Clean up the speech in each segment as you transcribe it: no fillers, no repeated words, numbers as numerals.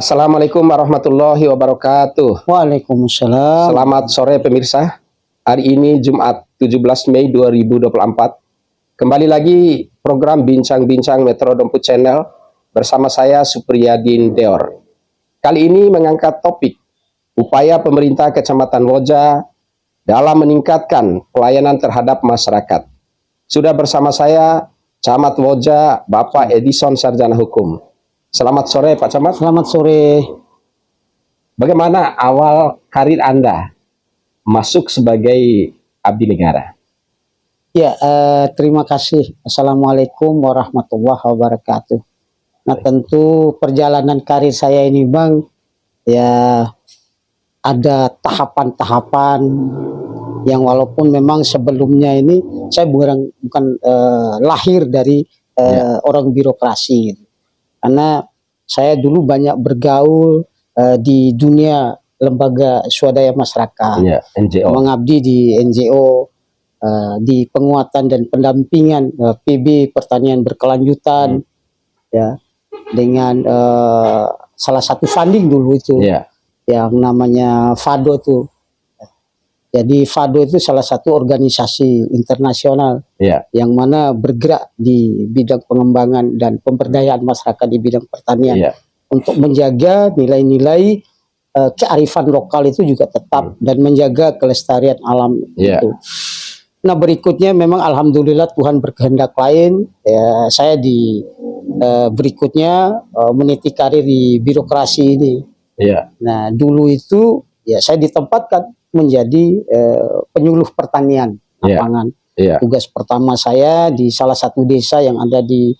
Assalamualaikum warahmatullahi wabarakatuh. Waalaikumsalam. Selamat sore pemirsa. Hari ini Jumat 17 Mei 2024. Kembali lagi program Bincang-Bincang Metro Domput Channel bersama saya Supriyadin Deor. Kali ini mengangkat topik upaya pemerintah Kecamatan Woja dalam meningkatkan pelayanan terhadap masyarakat. Sudah bersama saya Camat Woja, Bapak Edison Sarjana Hukum. Selamat sore Pak Camat. Selamat sore. Bagaimana awal karir Anda masuk sebagai abdi negara? Ya, terima kasih. Assalamualaikum warahmatullahi wabarakatuh. Nah, tentu perjalanan karir saya ini, Bang, ya ada tahapan-tahapan yang walaupun memang sebelumnya ini saya bukan lahir dari orang birokrasi gitu. Karena saya dulu banyak bergaul di dunia lembaga swadaya masyarakat, NGO. Mengabdi di NGO, di penguatan dan pendampingan PB pertanian berkelanjutan, ya, dengan salah satu funding dulu itu, yang namanya FADO itu. Jadi FADO itu salah satu organisasi internasional yang mana bergerak di bidang pengembangan dan pemberdayaan masyarakat di bidang pertanian untuk menjaga nilai-nilai kearifan lokal itu juga tetap dan menjaga kelestarian alam itu. Nah, berikutnya memang alhamdulillah Tuhan berkehendak lain. Ya, saya berikutnya meniti karir di birokrasi ini. Nah, dulu itu ya saya ditempatkan menjadi penyuluh pertanian lapangan. Tugas pertama saya di salah satu desa yang ada di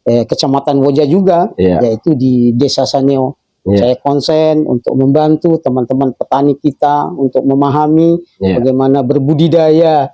Kecamatan Woja juga, yaitu di Desa Saneo. Saya konsen untuk membantu teman-teman petani kita untuk memahami bagaimana berbudidaya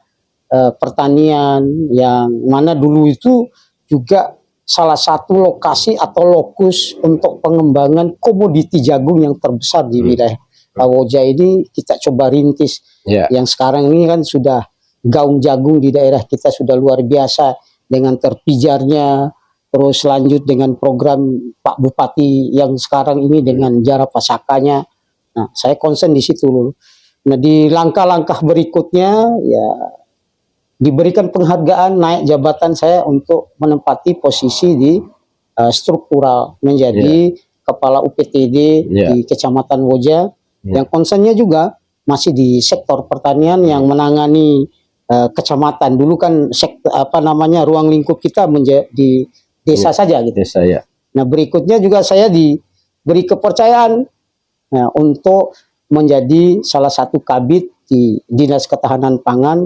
pertanian, yang mana dulu itu juga salah satu lokasi atau lokus untuk pengembangan komoditi jagung yang terbesar di wilayah Woja ini. Kita coba rintis. Yang sekarang ini kan sudah gaung jagung di daerah kita sudah luar biasa dengan terpijarnya, terus lanjut dengan program Pak Bupati yang sekarang ini dengan Jara Pasakanya. Nah, saya konsen di situ dulu. Nah, di langkah-langkah berikutnya ya diberikan penghargaan naik jabatan saya untuk menempati posisi di struktural menjadi kepala UPTD di Kecamatan Woja. Yang konsennya juga masih di sektor pertanian yang menangani kecamatan. Dulu kan ruang lingkup kita menjadi desa saja gitu. Nah, berikutnya juga saya diberi kepercayaan untuk menjadi salah satu kabid di Dinas Ketahanan Pangan,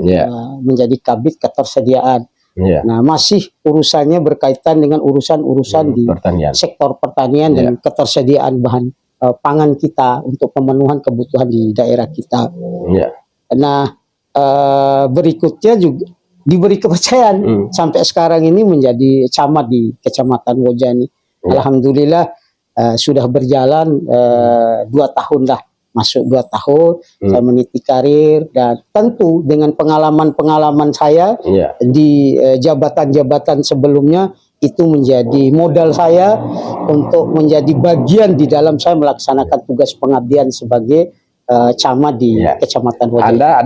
menjadi kabid ketersediaan. Nah, masih urusannya berkaitan dengan urusan-urusan di sektor pertanian dan ketersediaan bahan pangan kita untuk pemenuhan kebutuhan di daerah kita. Nah, berikutnya juga diberi kepercayaan sampai sekarang ini menjadi camat di Kecamatan Woja ini. Alhamdulillah sudah berjalan 2 tahun lah, masuk 2 tahun saya meniti karir, dan tentu dengan pengalaman-pengalaman saya di jabatan-jabatan sebelumnya itu menjadi modal saya untuk menjadi bagian di dalam saya melaksanakan tugas pengabdian sebagai camat di Kecamatan Woja. Anda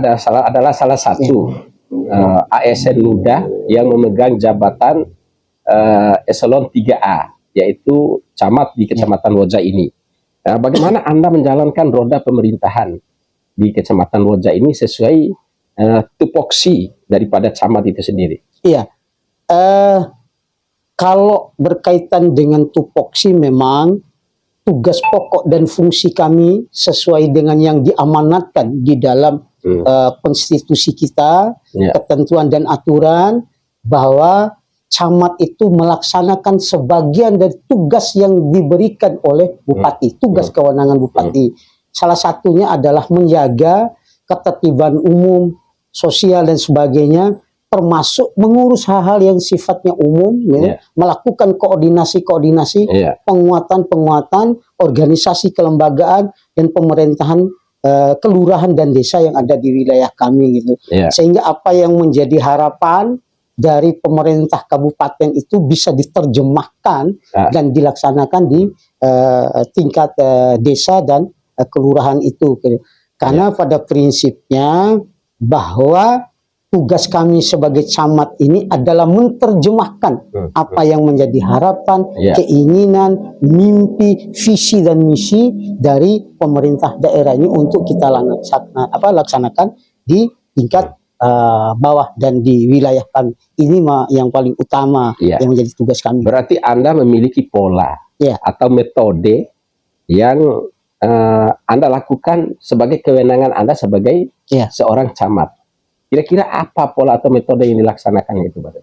adalah salah satu ASN muda yang memegang jabatan eselon 3A, yaitu camat di Kecamatan Woja ini. Nah, bagaimana Anda menjalankan roda pemerintahan di Kecamatan Woja ini sesuai tupoksi daripada camat itu sendiri? Iya. Kalau berkaitan dengan tupoksi, memang tugas pokok dan fungsi kami sesuai dengan yang diamanatkan di dalam konstitusi kita, ketentuan dan aturan, bahwa camat itu melaksanakan sebagian dari tugas yang diberikan oleh bupati, tugas kewenangan bupati. Salah satunya adalah menjaga ketertiban umum, sosial dan sebagainya, termasuk mengurus hal-hal yang sifatnya umum, melakukan koordinasi-koordinasi, penguatan-penguatan organisasi kelembagaan dan pemerintahan kelurahan dan desa yang ada di wilayah kami gitu. Sehingga apa yang menjadi harapan dari pemerintah kabupaten itu bisa diterjemahkan dan dilaksanakan di tingkat desa dan kelurahan itu. Karena pada prinsipnya bahwa tugas kami sebagai camat ini adalah menerjemahkan apa yang menjadi harapan, keinginan, mimpi, visi dan misi dari pemerintah daerah ini untuk kita laksanakan di tingkat bawah dan di wilayah kami. Ini yang paling utama yang menjadi tugas kami. Berarti Anda memiliki pola atau metode yang Anda lakukan sebagai kewenangan Anda sebagai seorang camat. Kira-kira apa pola atau metode yang dilaksanakan itu, Pak?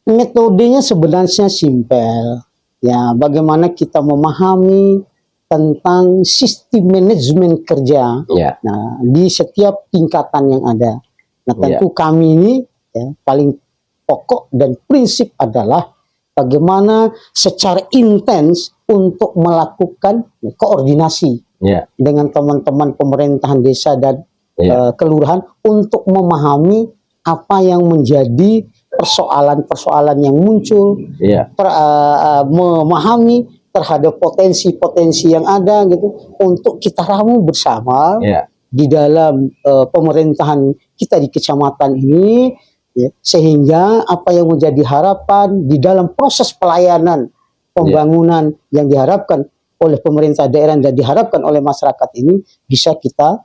Metodenya sebenarnya simpel. Ya, bagaimana kita memahami tentang sistem manajemen kerja. Nah, di setiap tingkatan yang ada. Nah, tentu kami ini paling pokok dan prinsip adalah bagaimana secara intens untuk melakukan koordinasi dengan teman-teman pemerintahan desa dan kelurahan untuk memahami apa yang menjadi persoalan-persoalan yang muncul, memahami terhadap potensi-potensi yang ada gitu untuk kita ramu bersama di dalam pemerintahan kita di kecamatan ini, sehingga apa yang menjadi harapan di dalam proses pelayanan pembangunan yang diharapkan oleh pemerintah daerah dan diharapkan oleh masyarakat ini bisa kita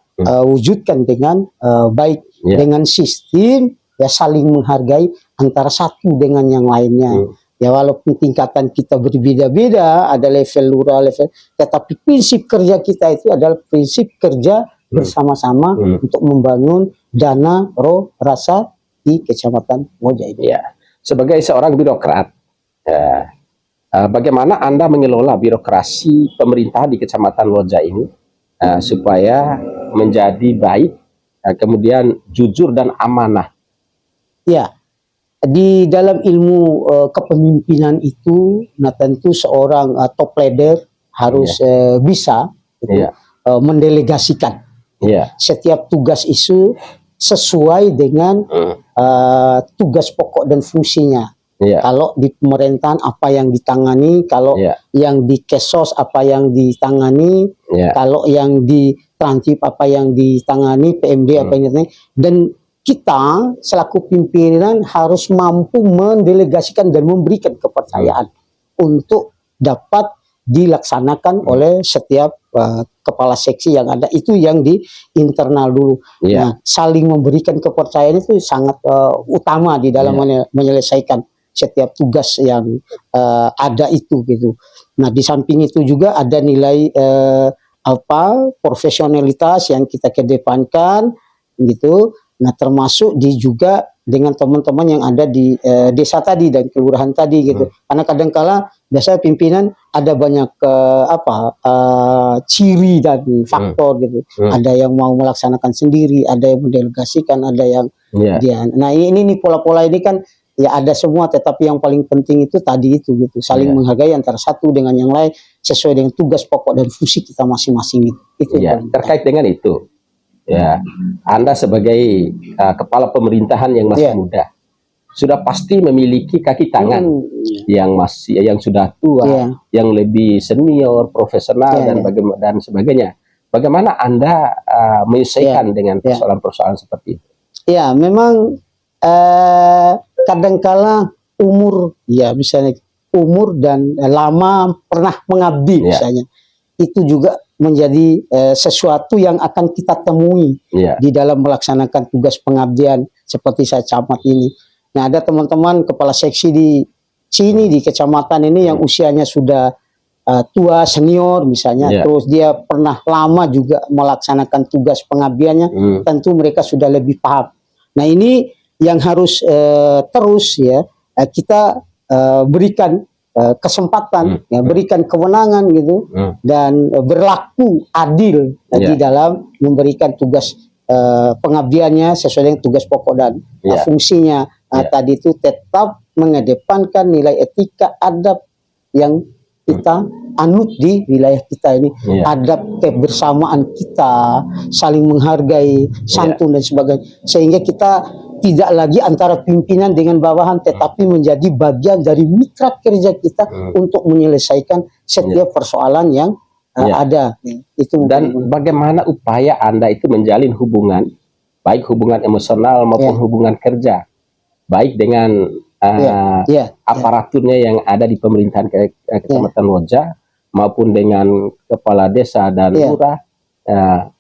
wujudkan dengan baik dengan sistem saling menghargai antara satu dengan yang lainnya. Ya, walaupun tingkatan kita berbeda-beda, ada level lurah, tetapi prinsip kerja kita itu adalah prinsip kerja bersama-sama untuk membangun dana roh rasa di Kecamatan Moja ini. Sebagai seorang birokrat, bagaimana Anda mengelola birokrasi pemerintahan di Kecamatan Loja ini supaya menjadi baik, kemudian jujur dan amanah? Di dalam ilmu kepemimpinan itu, nah tentu seorang top leader harus bisa mendelegasikan setiap tugas itu sesuai dengan tugas pokok dan fungsinya. Kalau di pemerintahan apa yang ditangani, kalau yang di Kesos apa yang ditangani, kalau yang di Trantip apa yang ditangani, PMD apa yang ditangani, dan kita selaku pimpinan harus mampu mendelegasikan dan memberikan kepercayaan untuk dapat dilaksanakan oleh setiap kepala seksi yang ada. Itu yang di internal dulu. Nah, saling memberikan kepercayaan itu sangat utama di dalam menyelesaikan setiap tugas yang ada itu gitu. Nah, di samping itu juga ada nilai profesionalitas yang kita kedepankan gitu. Nah, termasuk juga dengan teman-teman yang ada di desa tadi dan kelurahan tadi gitu. Karena kadang-kala biasanya pimpinan ada banyak ciri dan faktor gitu. Ada yang mau melaksanakan sendiri, ada yang mendelegasikan, ada yang Nah, ini pola-pola ini kan ya ada semua, tetapi yang paling penting itu tadi itu gitu, saling menghargai antara satu dengan yang lain sesuai dengan tugas pokok dan fungsi kita masing-masing gitu. Itu terkait dengan itu. Anda sebagai kepala pemerintahan yang masih muda sudah pasti memiliki kaki tangan yang sudah tua, yang lebih senior, profesional dan sebagainya. Bagaimana Anda menyelesaikan dengan persoalan-persoalan seperti itu? Memang kadangkala umur misalnya umur dan lama pernah mengabdi misalnya itu juga menjadi sesuatu yang akan kita temui di dalam melaksanakan tugas pengabdian seperti saya camat ini. Nah, ada teman-teman kepala seksi di sini di kecamatan ini yang usianya sudah tua senior misalnya, terus dia pernah lama juga melaksanakan tugas pengabdiannya, tentu mereka sudah lebih paham. Nah, ini yang harus terus kita berikan kesempatan, berikan kewenangan gitu, dan berlaku adil di dalam memberikan tugas pengabdiannya sesuai dengan tugas pokok dan fungsinya. Tadi itu tetap mengedepankan nilai etika adab yang kita anut di wilayah kita ini, adab kebersamaan kita, saling menghargai, santun dan sebagainya, sehingga kita tidak lagi antara pimpinan dengan bawahan, tetapi menjadi bagian dari mitra kerja kita untuk menyelesaikan setiap persoalan yang ada. Itu dan bagaimana upaya Anda itu menjalin hubungan, baik hubungan emosional maupun hubungan kerja, baik dengan aparaturnya yang ada di pemerintahan Kecamatan Woja maupun dengan kepala desa dan lurah.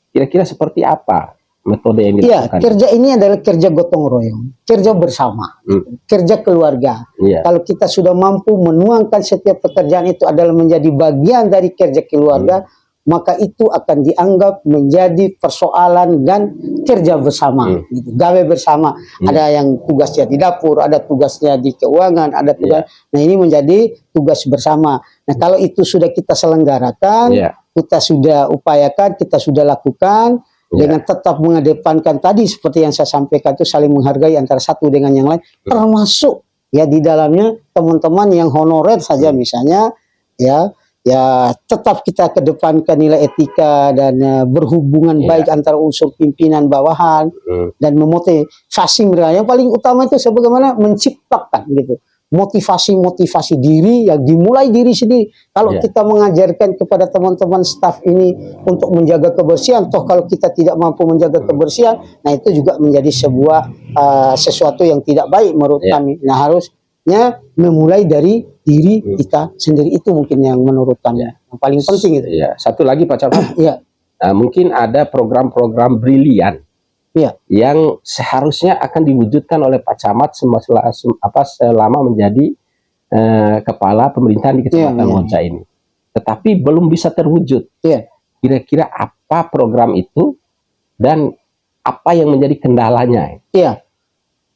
Kira-kira seperti apa metode yang dilakukan? Kerja ini adalah kerja gotong royong, kerja bersama, kerja keluarga. Kalau kita sudah mampu menuangkan setiap pekerjaan itu adalah menjadi bagian dari kerja keluarga, maka itu akan dianggap menjadi persoalan dan kerja bersama, gitu. Gawe bersama. Ada yang tugasnya di dapur, ada tugasnya di keuangan, ada tugas. Nah, ini menjadi tugas bersama. Nah, kalau itu sudah kita selenggarakan, kita sudah upayakan, kita sudah lakukan dengan tetap mengedepankan tadi seperti yang saya sampaikan itu saling menghargai antara satu dengan yang lain, termasuk ya di dalamnya teman-teman yang honorer saja misalnya ya tetap kita kedepankan nilai etika dan berhubungan baik antara unsur pimpinan bawahan dan memotivasi mereka. Yang paling utama itu sebagaimana menciptakan gitu motivasi diri yang dimulai diri sendiri. Kalau kita mengajarkan kepada teman-teman staf ini untuk menjaga kebersihan, toh kalau kita tidak mampu menjaga kebersihan, nah itu juga menjadi sebuah sesuatu yang tidak baik menurut kami. Nah, harusnya memulai dari diri kita sendiri, itu mungkin yang menurut kami yang paling penting itu. Satu lagi Pak Camat, mungkin ada program-program brilian yang seharusnya akan diwujudkan oleh Pak Camat selama menjadi kepala pemerintahan di Kecamatan Woja ini, tetapi belum bisa terwujud. Kira-kira apa program itu dan apa yang menjadi kendalanya?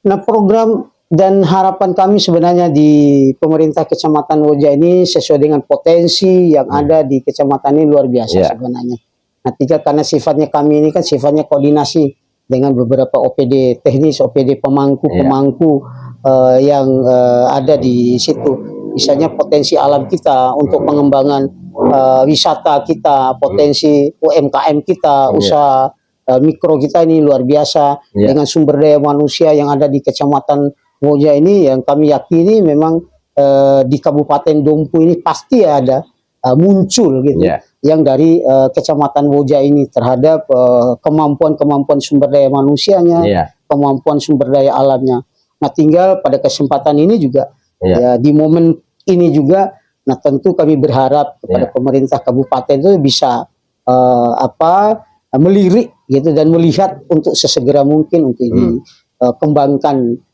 Nah, program dan harapan kami sebenarnya di pemerintah Kecamatan Woja ini sesuai dengan potensi yang ada di kecamatan ini luar biasa sebenarnya. Nah, karena sifatnya kami ini kan sifatnya koordinasi dengan beberapa OPD teknis, OPD pemangku yang ada di situ. Misalnya potensi alam kita untuk pengembangan wisata kita, potensi UMKM kita, usaha mikro kita ini luar biasa dengan sumber daya manusia yang ada di Kecamatan Woja ini, yang kami yakini memang di Kabupaten Dompu ini pasti ada muncul gitu yang dari Kecamatan Woja ini terhadap kemampuan sumber daya manusianya, kemampuan sumber daya alamnya. Nah, tinggal pada kesempatan ini juga ya di momen ini juga, nah tentu kami berharap kepada pemerintah kabupaten itu bisa melirik gitu dan melihat untuk sesegera mungkin untuk dikembangkan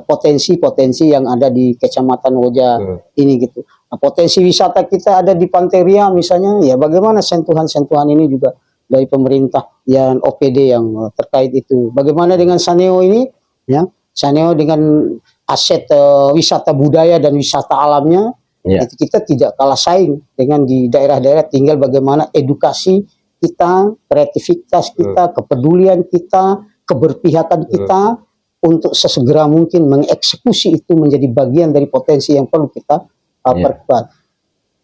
potensi-potensi yang ada di Kecamatan Woja ini gitu. Nah, potensi wisata kita ada di Pantai Ria misalnya, ya bagaimana sentuhan-sentuhan ini juga dari pemerintah yang OPD yang terkait itu. Bagaimana dengan Saneo ini, ya Saneo dengan aset wisata budaya dan wisata alamnya, itu kita tidak kalah saing dengan di daerah-daerah. Tinggal bagaimana edukasi kita, kreativitas kita, kepedulian kita, keberpihakan kita untuk sesegera mungkin mengeksekusi itu menjadi bagian dari potensi yang perlu kita perkuat.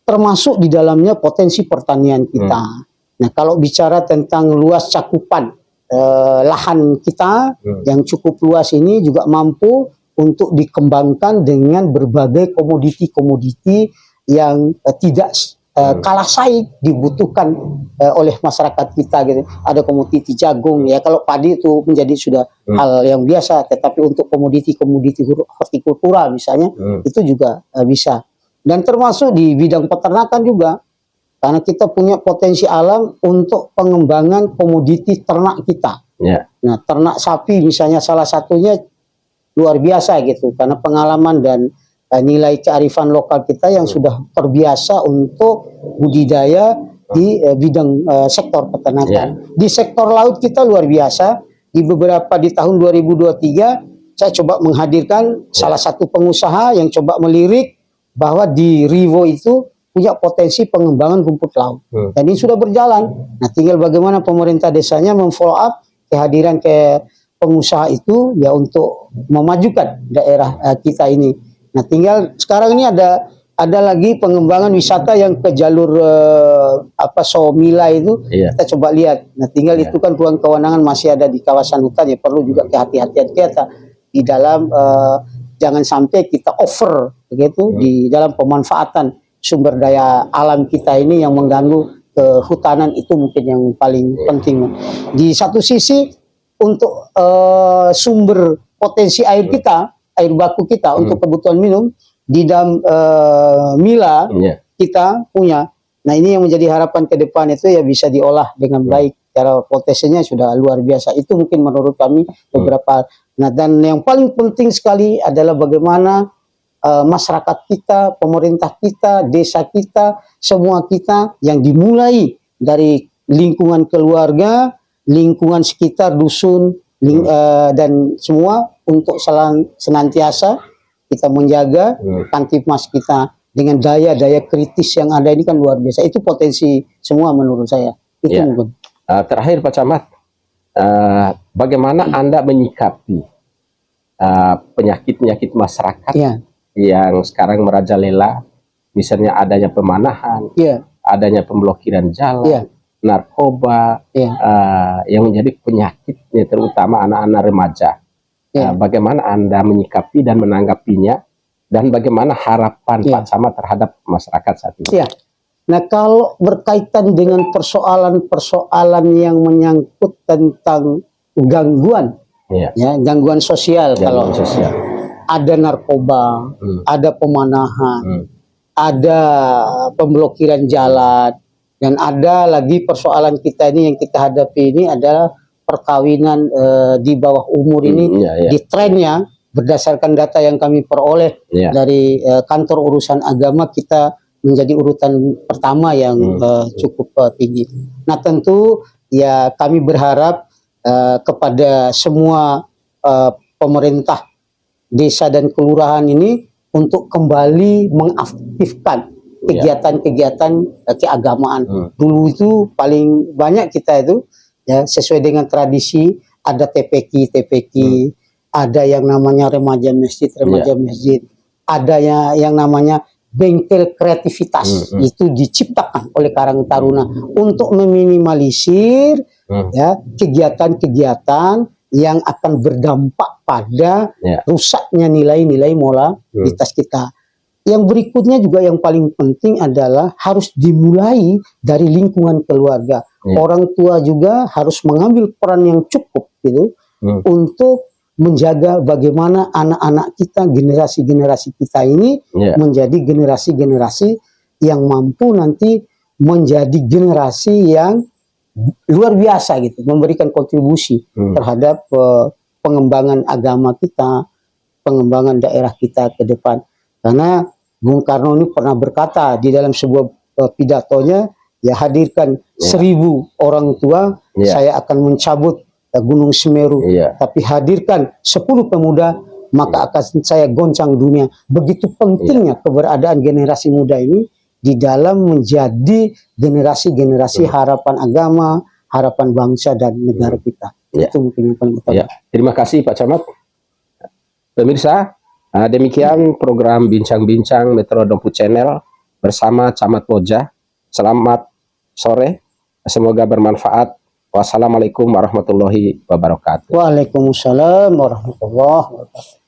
Termasuk di dalamnya potensi pertanian kita. Nah, kalau bicara tentang luas cakupan lahan kita yang cukup luas ini juga mampu untuk dikembangkan dengan berbagai komoditi-komoditi yang tidak kalah saing dibutuhkan oleh masyarakat kita gitu. Ada komoditi jagung ya, kalau padi itu menjadi sudah hal yang biasa, tetapi untuk komoditi-komoditi hortikultura misalnya itu juga bisa. Dan termasuk di bidang peternakan juga, karena kita punya potensi alam untuk pengembangan komoditi ternak kita. Nah, ternak sapi misalnya salah satunya luar biasa gitu, karena pengalaman dan nilai kearifan lokal kita yang sudah terbiasa untuk budidaya di bidang sektor peternakan. Di sektor laut kita luar biasa. Di tahun 2023 saya coba menghadirkan salah satu pengusaha yang coba melirik bahwa di Rivo itu punya potensi pengembangan rumput laut. Dan ini sudah berjalan. Nah, tinggal bagaimana pemerintah desanya memfollow up kehadiran ke pengusaha itu ya untuk memajukan daerah kita ini. Nah, tinggal sekarang ini ada lagi pengembangan wisata yang ke jalur Somila itu kita coba lihat. Nah, tinggal itu kan ruang kewenangan masih ada di kawasan hutan, ya perlu juga kehati-hatian kita. di dalam jangan sampai kita over begitu di dalam pemanfaatan sumber daya alam kita ini yang mengganggu kehutanan. Itu mungkin yang paling penting. Di satu sisi untuk sumber potensi air kita, air baku kita untuk kebutuhan minum di dalam Mila kita punya. Nah, ini yang menjadi harapan ke depan itu ya bisa diolah dengan baik. Cara potensinya sudah luar biasa. Itu mungkin menurut kami beberapa. Nah, dan yang paling penting sekali adalah bagaimana masyarakat kita, pemerintah kita, desa kita, semua kita yang dimulai dari lingkungan keluarga, lingkungan sekitar, dusun, dan semua untuk senantiasa kita menjaga Kamtipmas kita dengan daya-daya kritis yang ada ini kan luar biasa. Itu potensi semua menurut saya. Itu mungkin. Terakhir Pak Camat, bagaimana Anda menyikapi penyakit-penyakit masyarakat yang sekarang merajalela, misalnya adanya pemanahan, adanya pemblokiran jalan, narkoba, yang menjadi penyakitnya terutama anak-anak remaja. Bagaimana Anda menyikapi dan menanggapinya, dan bagaimana harapan Pak Camat terhadap masyarakat saat ini? Nah, kalau berkaitan dengan persoalan-persoalan yang menyangkut tentang gangguan, gangguan sosial, kalau ada narkoba, ada pemanahan, ada pemblokiran jalan, dan ada lagi persoalan kita ini yang kita hadapi ini adalah perkawinan di bawah umur ini di trennya berdasarkan data yang kami peroleh dari kantor urusan agama, kita menjadi urutan pertama yang cukup tinggi. Nah, tentu ya kami berharap kepada semua pemerintah desa dan kelurahan ini untuk kembali mengaktifkan kegiatan-kegiatan keagamaan. Dulu itu paling banyak kita itu ya sesuai dengan tradisi, ada TPQ, ada yang namanya remaja masjid, masjid, ada yang namanya bengkel kreativitas. Itu diciptakan oleh Karang Taruna untuk meminimalisir kegiatan-kegiatan yang akan berdampak pada rusaknya nilai-nilai moralitas kita. Yang berikutnya juga yang paling penting adalah harus dimulai dari lingkungan keluarga. Orang tua juga harus mengambil peran yang cukup gitu untuk menjaga bagaimana anak-anak kita, generasi-generasi kita ini menjadi generasi-generasi yang mampu nanti menjadi generasi yang luar biasa gitu, memberikan kontribusi terhadap pengembangan agama kita, pengembangan daerah kita ke depan. Karena Bung Karno ini pernah berkata di dalam sebuah pidatonya, ya hadirkan 1000 orang tua, saya akan mencabut Gunung Semeru, tapi hadirkan 10 pemuda, maka akan saya goncang dunia. Begitu pentingnya keberadaan generasi muda ini di dalam menjadi generasi-generasi harapan agama, harapan bangsa dan negara kita. Itu mungkin yang paling utama. Terima kasih Pak Camat. Pemirsa, demikian program Bincang-Bincang Metro Dompu Channel bersama Camat Boja. Selamat sore, semoga bermanfaat. Wassalamualaikum warahmatullahi wabarakatuh. Waalaikumsalam warahmatullahi wabarakatuh.